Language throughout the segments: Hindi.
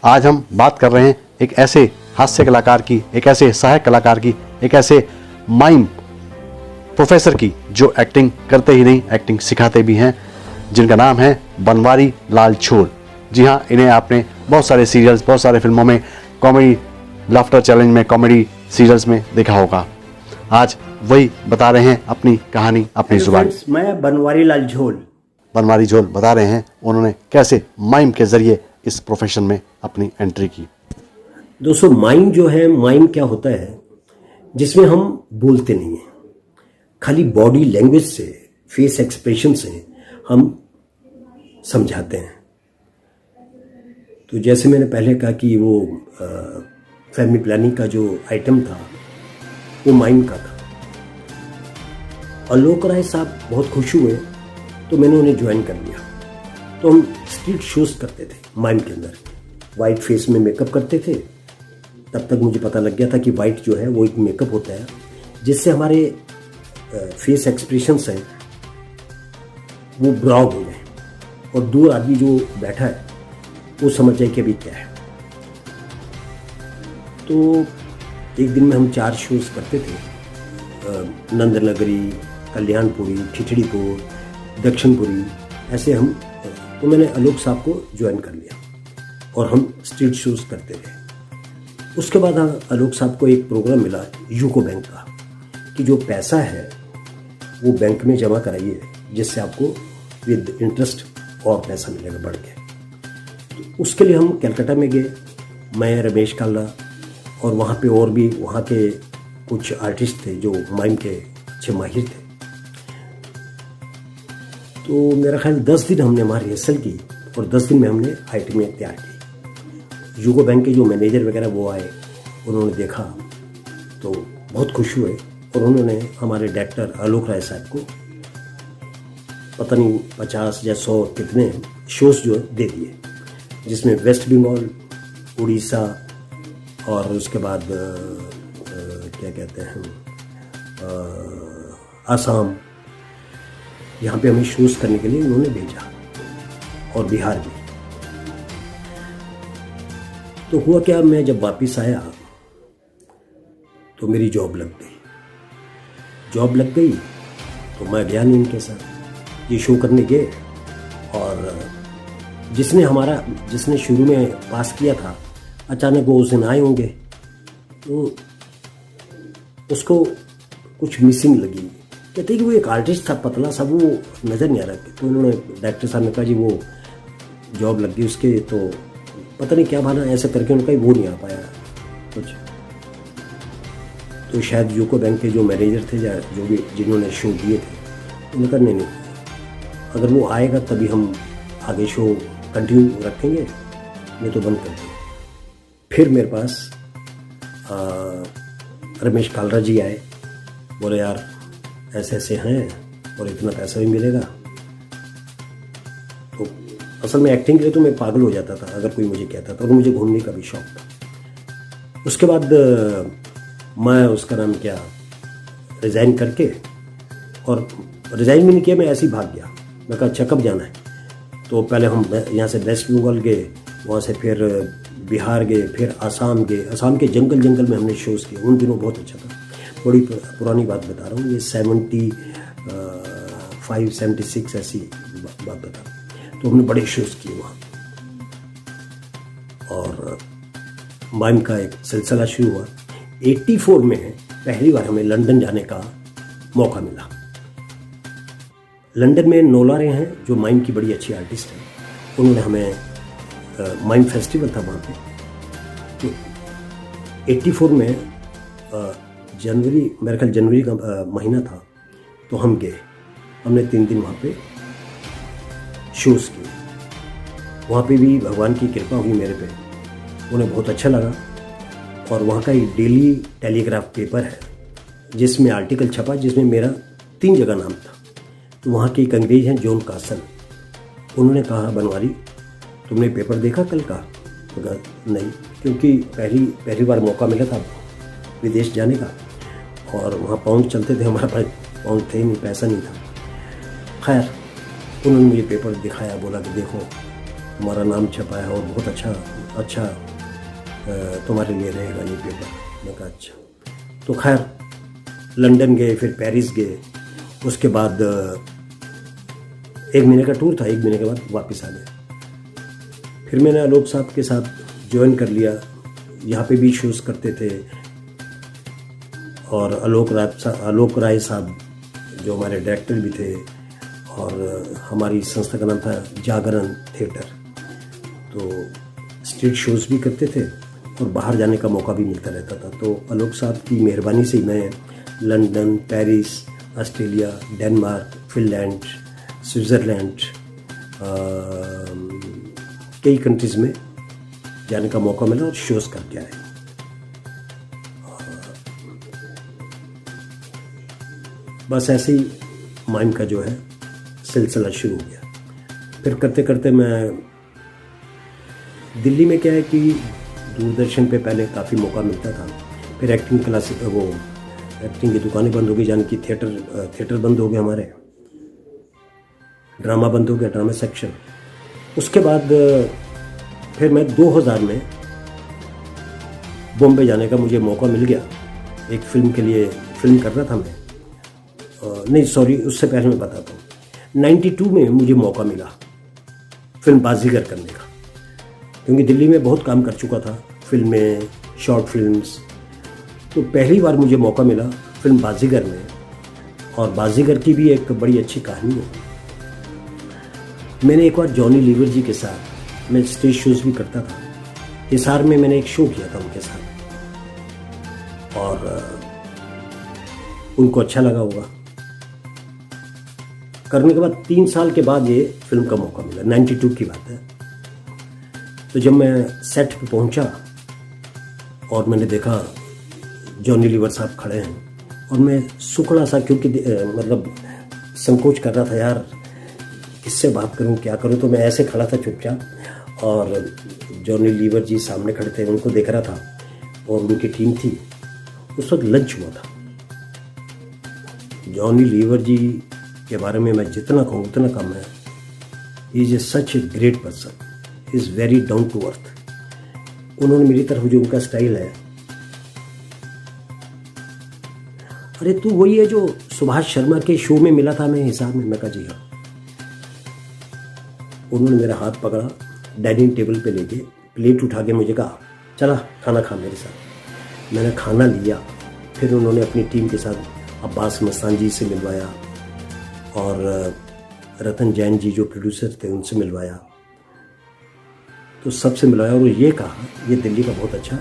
आज हम बात कर रहे हैं एक ऐसे हास्य कलाकार की, एक ऐसे सहायक कलाकार की, एक ऐसे माइम प्रोफेसर की जो एक्टिंग करते ही नहीं, एक्टिंग सिखाते भी हैं, जिनका नाम है बनवारी लाल छोर। जी हाँ, इन्हें आपने बहुत सारे सीरियल्स, बहुत सारे फिल्मों में, कॉमेडी लाफ्टर चैलेंज में, कॉमेडी सीरियल्स में देखा होगा। आज वही बता रहे हैं अपनी कहानी अपनी जुबान। मैं बनवारी लाल झोल बनवारी झोल बता रहे हैं उन्होंने कैसे माइम के जरिए इस प्रोफेशन में अपनी एंट्री की। दोस्तों, माइम जो है, माइम क्या होता है जिसमें हम बोलते नहीं हैं, खाली बॉडी लैंग्वेज से, फेस एक्सप्रेशन से हम समझाते हैं। तो जैसे मैंने पहले कहा कि वो फैमिली प्लानिंग का जो आइटम था वो माइम का था। आलोक राय साहब बहुत खुश हुए तो मैंने उन्हें ज्वाइन कर लिया। तो हम स्ट्रीट शोज करते थे माइम के अंदर, वाइट फेस में मेकअप करते थे। तब तक मुझे पता लग गया था कि वाइट जो है वो एक मेकअप होता है जिससे हमारे फेस एक्सप्रेशंस हैं वो ब्राउन हो गए और दूर आदमी जो बैठा है वो समझ जाए कि अभी क्या है। तो एक दिन में हम 4 शोज करते थे, नंदनगरी, कल्याणपुरी, ठिठड़ीपुर, दक्षिणपुरी, ऐसे हम। तो मैंने आलोक साहब को ज्वाइन कर लिया और हम स्ट्रीट शोज करते थे। उसके बाद आलोक साहब को एक प्रोग्राम मिला यूको बैंक का कि जो पैसा है वो बैंक में जमा कराइए जिससे आपको विद इंटरेस्ट और पैसा मिलेगा बढ़ के। तो उसके लिए हम कलकत्ता में गए, मैं, रमेश काल्ला, और वहाँ पे और भी वहाँ के कुछ आर्टिस्ट थे जो माइम के अच्छे माहिर थे। तो मेरा ख्याल 10 दिन हमने वहाँ रिहर्सल की और 10 दिन में हमने आइटमें तैयार की। यूको बैंक के जो मैनेजर वगैरह वो आए, उन्होंने देखा तो बहुत खुश हुए और उन्होंने हमारे डायरेक्टर आलोक राय साहब को पता नहीं 50 या 100 कितने शोज जो दे दिए, जिसमें वेस्ट बंगाल, उड़ीसा और उसके बाद क्या कहते हैं आसाम, यहाँ पे हमें शोज करने के लिए उन्होंने भेजा, और बिहार भी। तो हुआ क्या, मैं जब वापस आया तो मेरी जॉब लग गई। तो मैं गया नहीं इनके साथ, ये शो करने गए। और जिसने शुरू में पास किया था, अचानक वो उस दिन आए होंगे तो उसको कुछ मिसिंग लगी। कहते कि वो एक आर्टिस्ट था, पतला सा, वो नज़र नहीं आ रहा। तो उन्होंने, डायरेक्टर साहब ने कहा जी वो जॉब लग गई उसके, तो पता नहीं क्या बहाना ऐसा करके उनका वो नहीं आ पाया कुछ। तो शायद यूको बैंक के जो मैनेजर थे या जो भी जिन्होंने शो दिए थे, उन्होंने कहा नहीं, अगर वो आएगा तभी हम आगे शो कंटिन्यू रखेंगे, नहीं तो बंद कर देंगे। फिर मेरे पास रमेश कालरा जी आए, बोले यार ऐसे ऐसे हैं और इतना पैसा भी मिलेगा। तो असल में एक्टिंग के लिए तो मैं पागल हो जाता था अगर कोई मुझे कहता था, और मुझे घूमने का भी शौक था। उसके बाद मैं, उसका नाम क्या, रिज़ाइन करके, और रिज़ाइन भी नहीं किया, मैं ऐसे ही भाग गया। मैं कहा अच्छा कब जाना है? तो पहले हम यहाँ से वेस्ट बंगाल गए, वहाँ से फिर बिहार गए, फिर आसाम गए। आसाम के जंगल में हमने शोज़ किए, उन दिनों बहुत अच्छा था। बड़ी पुरानी बात बता रहा हूँ, ये 75, 76 ऐसी बात बता रहा हूँ। तो हमने बड़े शोज़ किए वहाँ, और माइम का एक सिलसिला शुरू हुआ। 84 में पहली बार हमें लंदन जाने का मौका मिला। लंदन में नोलारे हैं जो माइम की बड़ी अच्छी आर्टिस्ट है, उन्होंने हमें, माइम फेस्टिवल था वहाँ पे। तो 84 में जनवरी, मेरे ख्याल जनवरी का महीना था, तो हम गए। हमने 3 दिन वहाँ पे शोज़ किए। वहाँ पे भी भगवान की कृपा हुई मेरे पे, उन्हें बहुत अच्छा लगा। और वहाँ का एक डेली टेलीग्राफ पेपर है जिसमें आर्टिकल छपा, जिसमें मेरा 3 जगह नाम था। तो वहाँ के एक अंग्रेज हैं जॉन कार्सन, उन्होंने कहा बनवारी तुमने पेपर देखा कल का? तो कहा नहीं, क्योंकि पहली बार मौका मिला था विदेश जाने का, और वहाँ पाउंड चलते थे, हमारे पास पाउंड थे नहीं, पैसा नहीं था। खैर उन्होंने मुझे पेपर दिखाया, बोला कि देखो तुम्हारा नाम छपा है और बहुत अच्छा तुम्हारे लिए रहेगा ये पेपर। मैंने कहा अच्छा। तो खैर लंदन गए, फिर पेरिस गए, उसके बाद 1 महीने का टूर था, 1 महीने के बाद वापस आ गए। फिर मैंने आलोक साहब के साथ ज्वाइन कर लिया, यहाँ पे भी शोज़ करते थे। और आलोक राय साहब जो हमारे डायरेक्टर भी थे, और हमारी संस्था का नाम था जागरण थिएटर। तो स्ट्रीट शोज़ भी करते थे और बाहर जाने का मौका भी मिलता रहता था। तो आलोक साहब की मेहरबानी से मैं London, Paris, Australia, Denmark, Finland, Switzerland, कई कंट्रीज़ में जाने का मौका मिला और शोज़ करके आए। बस ऐसे ही माइम का जो है सिलसिला शुरू हो गया। फिर करते करते मैं दिल्ली में, क्या है कि दूरदर्शन पे पहले काफ़ी मौका मिलता था। फिर एक्टिंग क्लास, वो एक्टिंग की दुकानें बंद हो गई, यानी कि थिएटर बंद हो गए हमारे, ड्रामा बंद हो गया, ड्रामा सेक्शन। उसके बाद फिर मैं 2000 में बॉम्बे जाने का मुझे मौका मिल गया। एक फिल्म के लिए फिल्म कर रहा था मैं, नहीं सॉरी, उससे पहले मैं बताता हूँ। 92 में मुझे मौका मिला फिल्म बाजीगर करने का, क्योंकि दिल्ली में बहुत काम कर चुका था, फिल्में, शॉर्ट फिल्म्स। तो पहली बार मुझे मौका मिला फिल्म बाजीगर में, और बाजीगर की भी एक बड़ी अच्छी कहानी है। मैंने एक बार जॉनी लीवर जी के साथ, मैं स्टेज शोज़ भी करता था, हिसार में मैंने एक शो किया था उनके साथ, और उनको अच्छा लगा होगा। करने के बाद 3 साल के बाद ये फिल्म का मौका मिला, 92 की बात है। तो जब मैं सेट पे पहुंचा और मैंने देखा जॉनी लीवर साहब खड़े हैं, और मैं सुखड़ा सा, क्योंकि मतलब संकोच कर रहा था यार, किससे बात करूं, क्या करूं। तो मैं ऐसे खड़ा था चुपचाप, और जॉनी लीवर जी सामने खड़े थे, उनको देख रहा था, और उनकी टीम थी। उस वक्त लंच हुआ था। जॉनी लीवर जी के बारे में मैं जितना कहूँ उतना कम है। He is such a great person, is very down to earth. उन्होंने मेरी तरफ, जो उनका स्टाइल है, अरे तू वही है जो सुभाष शर्मा के शो में मिला था मैं हिसाब में। मैं कहा जी हाँ। उन्होंने मेरा हाथ पकड़ा, डाइनिंग टेबल पे लेके प्लेट उठा के मुझे कहा चला खाना खा मेरे साथ। मैंने खाना लिया। फिर उन्होंने अपनी टीम के साथ अब्बास मस्तान जी से मिलवाया, और रतन जैन जी जो प्रोड्यूसर थे उनसे मिलवाया। तो सबसे मिलवाया, और ये कहा ये दिल्ली का बहुत अच्छा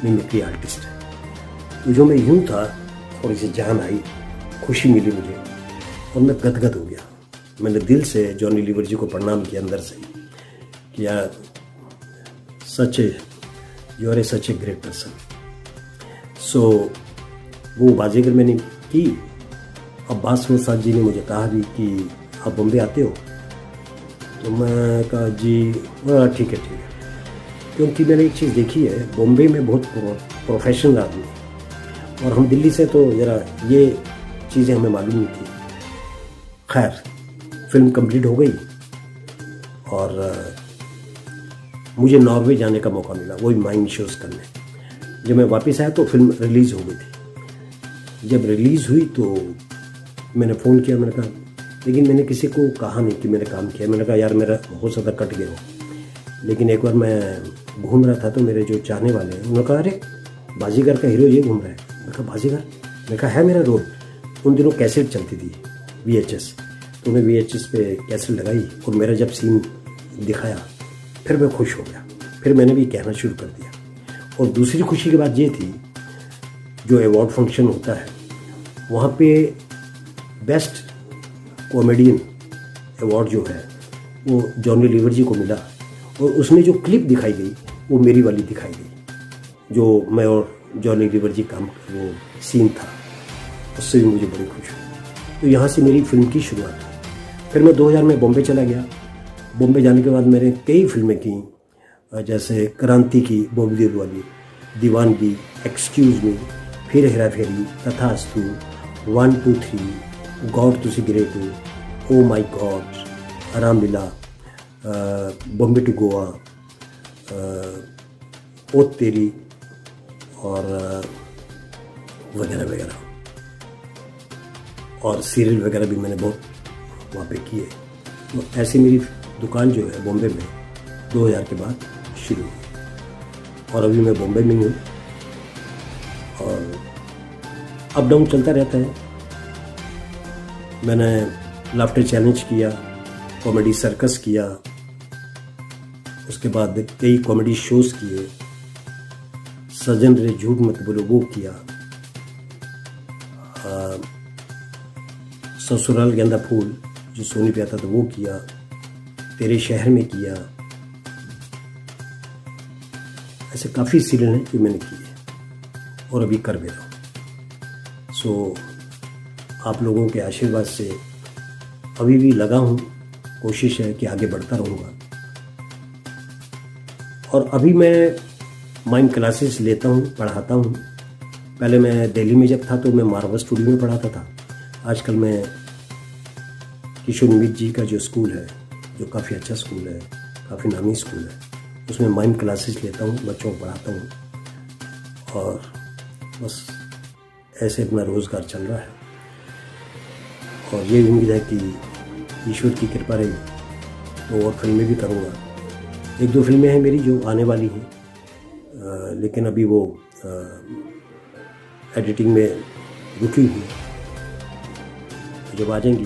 मिमिक्री आर्टिस्ट है। तो जो मैं यूँ था, थोड़ी सी जान आई, खुशी मिली मुझे, और मैं गदगद हो गया। मैंने दिल से जॉनी लीवर जी को प्रणाम किया अंदर से, कि यार सच you are a such a great person. So वो बाजीगर मैंने की। अब्बास मस्तान जी ने मुझे कहा भी कि आप बॉम्बे आते हो, तो मैं कहा जी ठीक है। क्योंकि मैंने एक चीज़ देखी है, बॉम्बे में बहुत प्रोफेशनल आदमी, और हम दिल्ली से तो ज़रा ये चीज़ें हमें मालूम नहीं थी। खैर फिल्म कंप्लीट हो गई, और मुझे नॉर्वे जाने का मौका मिला, वही माइम शोज़ करने। जब मैं वापस आया तो फिल्म रिलीज़ हो गई थी। जब रिलीज़ हुई तो मैंने फ़ोन किया, मैंने कहा, लेकिन मैंने किसी को कहा नहीं कि मैंने काम किया। मैंने कहा यार मेरा हो सकता कट गया हो। लेकिन एक बार मैं घूम रहा था, तो मेरे जो चाहने वाले हैं उन्होंने कहा अरे बाजीगर का हीरो ये घूम रहा है। मैंने कहा बाजीगर? मैंने कहा है मेरा रोल। उन दिनों कैसेट चलती थी VHS, तो मैं VHS पे कैसेट लगाई, और मेरा जब सीन दिखाया फिर मैं खुश हो गया। फिर मैंने भी कहना शुरू कर दिया। और दूसरी खुशी की बात ये थी, जो अवार्ड फंक्शन होता है वहाँ पे बेस्ट कॉमेडियन अवार्ड जो है वो जॉनी लीवर जी को मिला, और उसमें जो क्लिप दिखाई गई वो मेरी वाली दिखाई गई, जो मैं और जॉनी लीवर जी का वो सीन था, उससे भी मुझे बड़ी खुशी हुई। तो यहाँ से मेरी फिल्म की शुरुआत हुई। फिर मैं 2000 में बॉम्बे चला गया। बॉम्बे जाने के बाद मैंने कई फिल्में की, जैसे क्रांति की बॉबी देओल वाली, दीवानगी, एक्सक्यूज़ मी, फिर हेरा फेरी, तथास्तु, 1 2 3, गॉड तुसी ग्रेट हो, ओ माई गॉड, रामलीला, बॉम्बे टू गोवा, ओ तेरी और वगैरह वगैरह, और सीरियल वगैरह भी मैंने बहुत वहाँ पे किए। तो ऐसे मेरी दुकान जो है बॉम्बे में 2000 के बाद शुरू हुई, और अभी मैं बॉम्बे में ही हूँ, और अप डाउन चलता रहता है। मैंने लाफ्टर चैलेंज किया, कॉमेडी सर्कस किया, उसके बाद कई कॉमेडी शोज़ किए, सजन रे झूठ मत बोलो वो किया, ससुराल गेंदा फूल जो सोनी पे आता था वो किया, तेरे शहर में किया। ऐसे काफ़ी सीरियल हैं जो मैंने किए और अभी कर भी रहा हूँ। सो आप लोगों के आशीर्वाद से अभी भी लगा हूँ, कोशिश है कि आगे बढ़ता रहूँगा। और अभी मैं माइम क्लासेस लेता हूँ, पढ़ाता हूँ। पहले मैं दिल्ली में जब था तो मैं मारवा स्टूडियो में पढ़ाता था। आजकल मैं किशोर मित जी का जो स्कूल है, जो काफ़ी अच्छा स्कूल है, काफ़ी नामी स्कूल है, उसमें माइम क्लासेस लेता हूँ, बच्चों को पढ़ाता हूँ, और बस ऐसे अपना रोज़गार चल रहा है। और ये उम्मीद है कि ईश्वर की कृपा रही तो और फिल्में भी करूँगा। 1-2 फिल्में हैं मेरी जो आने वाली हैं, लेकिन अभी वो एडिटिंग में रुकी हुई है। जब आ जाएंगी